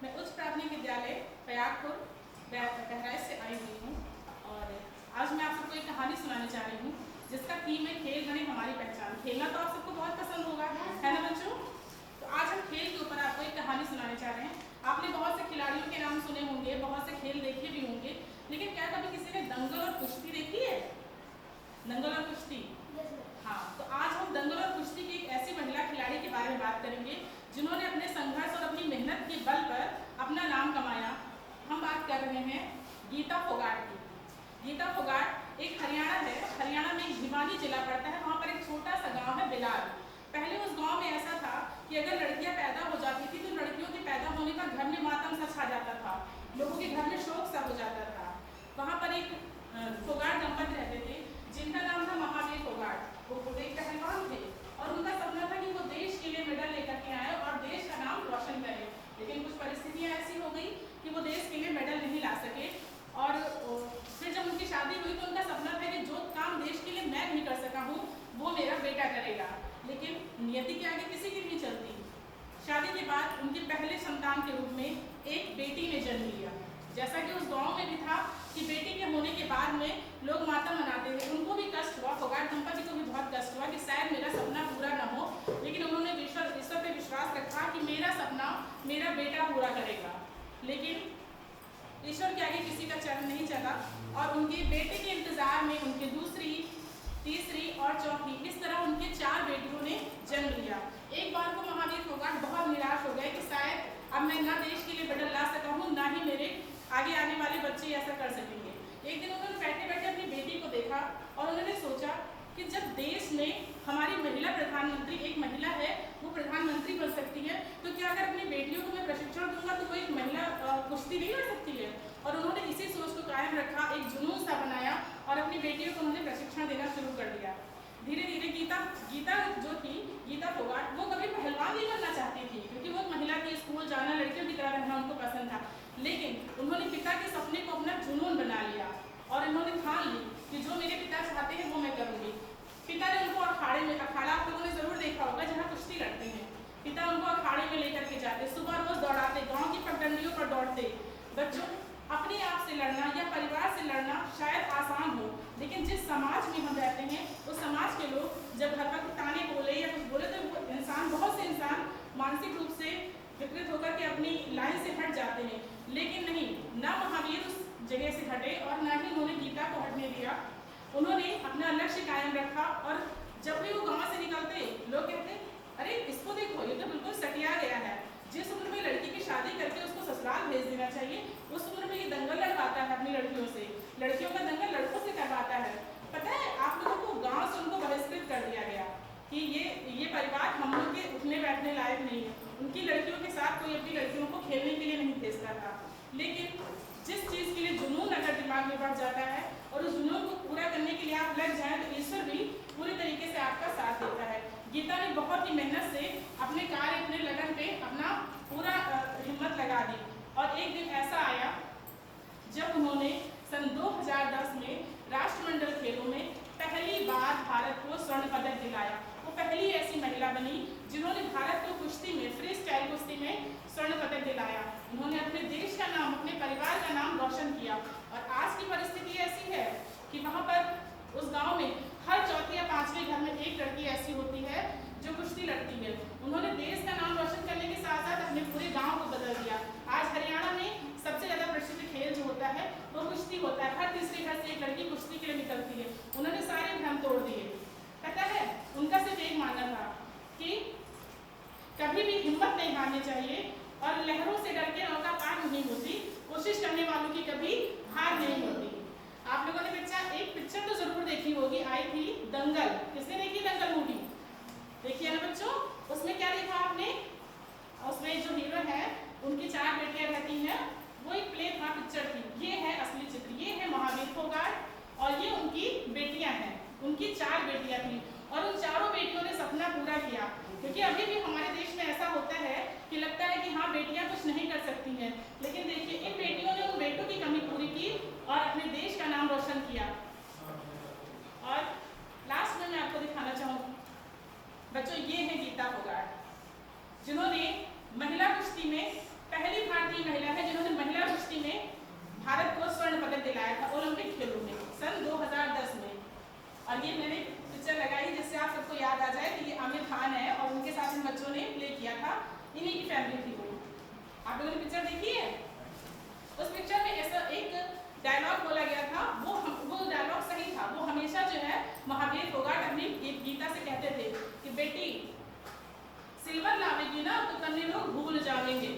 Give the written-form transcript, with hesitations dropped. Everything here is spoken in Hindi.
मैं उच्च प्राथमिक विद्यालय प्रयागपुर बहराइच से आई हुई हूँ और आज मैं आप सबको एक कहानी सुनाने जा रही हूँ जिसका थीम है खेल गणित हमारी पहचान। खेलना तो आप सबको बहुत पसंद होगा, है ना बच्चों? तो आज हम खेल के ऊपर आपको एक कहानी सुनाने जा रहे हैं। आपने बहुत से खिलाड़ियों के नाम सुने होंगे, बहुत से खेल देखे भी होंगे, लेकिन क्या कभी किसी ने दंगल और कुश्ती देखी है? दंगल और कुश्ती? हाँ, तो आज हम दंगल और कुश्ती की एक ऐसी महिला खिलाड़ी के बारे में बात करेंगे जिन्होंने अपने संघर्ष और अपनी मेहनत के बल पर अपना नाम कमाया। हम बात कर रहे हैं गीता फोगाट की। गीता फोगाट एक हरियाणा है, हरियाणा में एक भिवानी जिला पड़ता है। वहाँ पर एक छोटा सा गांव है बिलाल। पहले उस गांव में ऐसा था कि अगर लड़कियां पैदा हो जाती थी तो लड़कियों के पैदा होने का घर में मातम सा छा जाता था, लोगों के घर में शोक सा हो जाता था। वहाँ पर एक फोगाट दंपति रहते थे जिनका नाम था महावीर फोगाट। वो एक पहलवान थे और उनका सपना था कि वो देश के लिए मेडल लेकर के आए और देश का नाम रोशन करें। लेकिन कुछ परिस्थितियां ऐसी हो गई कि वो देश के लिए मेडल नहीं ला सके और फिर जब उनकी शादी हुई तो उनका सपना था कि जो काम देश के लिए मैं नहीं कर सका हूँ वो मेरा बेटा करेगा। लेकिन नियति के आगे किसी की नहीं चलती। शादी के बाद उनके पहले संतान के रूप में एक बेटी ने जन्म लिया। जैसा कि उस गांव में भी था कि बेटी के होने के बाद में लोग मातम मनाते थे, उनको भी कष्ट हुआ, फोगाट दंपति को भी बहुत कष्ट हुआ कि शायद मेरा सपना पूरा न हो, लेकिन उन्होंने ईश्वर पे विश्वास रखा कि मेरा सपना मेरा बेटा पूरा करेगा। लेकिन ईश्वर के आगे किसी का चरण नहीं चला और उनके बेटे के इंतजार में उनके दूसरी, तीसरी और चौथी, इस तरह उनके 4 बेटियों ने जन्म लिया। एक बार को महावीर फोगाट बहुत निराश हो गए कि शायद अब मैं ना देश के लिए मेडल ला सका हूँ, ना ही मेरे आगे आने वाले बच्चे ऐसा कर सकेंगे। एक दिन उन्होंने बैठे बैठे अपनी बेटी को देखा और उन्होंने सोचा कि जब देश में हमारी महिला प्रधानमंत्री, एक महिला है वो प्रधानमंत्री बन सकती है, तो क्या अगर अपनी बेटियों को मैं प्रशिक्षण दूंगा तो वो एक महिला कुश्ती नहीं कर सकती है? और उन्होंने इसी सोच को कायम रखा, एक जुनून सा बनाया और अपनी बेटियों को उन्होंने प्रशिक्षण देना शुरू कर दिया। धीरे धीरे गीता जो थी, गीता फोगाट, वो कभी पहलवान नहीं बनना चाहती थी क्योंकि वो महिला थी, स्कूल जाना, लड़कियों की तरह रहना उनको पसंद था। लेकिन उन्होंने पिता के सपने को अपना जुनून बना लिया और इन्होंने ठान ली कि जो मेरे पिता चाहते हैं वो मैं करूँगी। पिता ने उनको अखाड़े में, अखाड़ा आप लोगों ने जरूर देखा होगा जहाँ कुश्ती लड़ते हैं, पिता उनको अखाड़े में लेकर के जाते, सुबह रोज दौड़ाते, गाँव की पगडंडियों पर दौड़ते। बच्चों, अपने आप से लड़ना या परिवार से लड़ना शायद आसान हो, लेकिन जिस समाज में हम रहते हैं उस समाज के लोग जब हर वक्त ताने बोले या कुछ बोले तो वो इंसान, बहुत से इंसान मानसिक रूप से विकृत होकर के अपनी लाइन से हट जाते हैं। लेकिन नहीं, ना महावीर उस जगह से हटे और ना ही उन्होंने गीता को हटने दिया। उन्होंने अपना लक्ष्य कायम रखा और जब भी वो गाँव से निकलते लोग कहते अरे इसको देखो, ये तो बिल्कुल सटिया गया है। जिस उम्र में लड़की की शादी करके उसको ससुराल भेज देना चाहिए उस उम्र में ये दंगल लड़वाता है अपनी लड़कियों से, लड़कियों का दंगल लड़कों से करवाता है। पता है आप लोगों को गांव से उनको बहिष्कृत कर दिया गया कि ये परिवार हम लोग के उठने बैठने लायक नहीं है। उनकी लड़कियों के साथ कोई अपनी लड़कियों को खेलने के लिए नहीं भेजता था। लेकिन जिस चीज़ के लिए जुनून अगर दिमाग में बढ़ जाता है और उस जुनून को पूरा करने के लिए आप लग जाएं तो ईश्वर भी पूरी तरीके से आपका साथ देता है। गीता ने बहुत ही मेहनत से अपने कार्य, अपने लगन पे अपना पूरा हिम्मत लगा दी और एक दिन ऐसा आया जब उन्होंने सन 2010 में राष्ट्रमंडल खेलों में पहली बार भारत को स्वर्ण पदक दिलाया। वो पहली ऐसी महिला बनी जिन्होंने भारत को कुश्ती में, फ्री स्टाइल कुश्ती में स्वर्ण पदक दिलाया। उन्होंने अपने देश का नाम, अपने परिवार का नाम रोशन किया और आज की परिस्थिति ऐसी है कि वहाँ पर उस गांव में हर चौथे या 5वें घर में एक लड़की ऐसी होती है जो कुश्ती लड़ती है। उन्होंने देश का नाम रोशन करने के साथ साथ अपने पूरे गांव को बदल दिया। आज हरियाणा में सबसे ज़्यादा प्रसिद्ध खेल जो होता है वो कुश्ती होता है। हर तीसरे घर से एक लड़की कुश्ती के लिए निकलती है। उन्होंने सारे भ्रम तोड़ दिए। पता है, उनका सिर्फ एक मानना था कि कभी भी हिम्मत नहीं हारनी चाहिए और लहरों से डर के नौका पार नहीं होती, कोशिश करने वालों की कभी हार नहीं होती। आप लोगों ने एक पिक्चर तो जरूर देखी होगी, आई थी दंगल। किसने देखी दंगल मूवी? देखिए ना बच्चों, उसमें क्या देखा आपने? उसमें जो हीरो है उनकी 4 बेटियां रहती हैं, वो एक प्ले था पिक्चर की। ये है असली चित्र, ये है महावीर फोगाट और ये उनकी बेटियां हैं। उनकी 4 बेटियां थी और उन चारों बेटियों ने सपना पूरा किया। क्योंकि अभी भी हमारे देश में ऐसा होता है कि लगता है कि हाँ बेटियां कुछ नहीं कर सकती हैं, लेकिन देखिए इन बेटियों ने उन बेटों की कमी पूरी की और अपने देश का नाम रोशन किया। और लास्ट में मैं आपको दिखाना चाहूँगी बच्चों, ये है गीता फोगाट जिन्होंने महिला कुश्ती में पहली भारतीय वाली महिला है जिन्होंने महिला कुश्ती में भारत को स्वर्ण पदक दिलाया था ओलंपिक खेलों में सन 2010 में। और ये मैंने पिक्चर लगाई जिससे आप सबको याद आ जाए कि ये आमिर खान है और उनके साथ इन बच्चों ने प्ले किया था, इन्हीं की फैमिली थी वो। आप लोगों ने पिक्चर देखी है? उस पिक्चर में ऐसा एक डायलॉग बोला गया था, वो डायलॉग सही था। वो हमेशा जो है महावीर फोगाट अपनी गीता से कहते थे कि बेटी सिल्वर लावेगी ना तो कन्ने लोग भूल जाएंगे,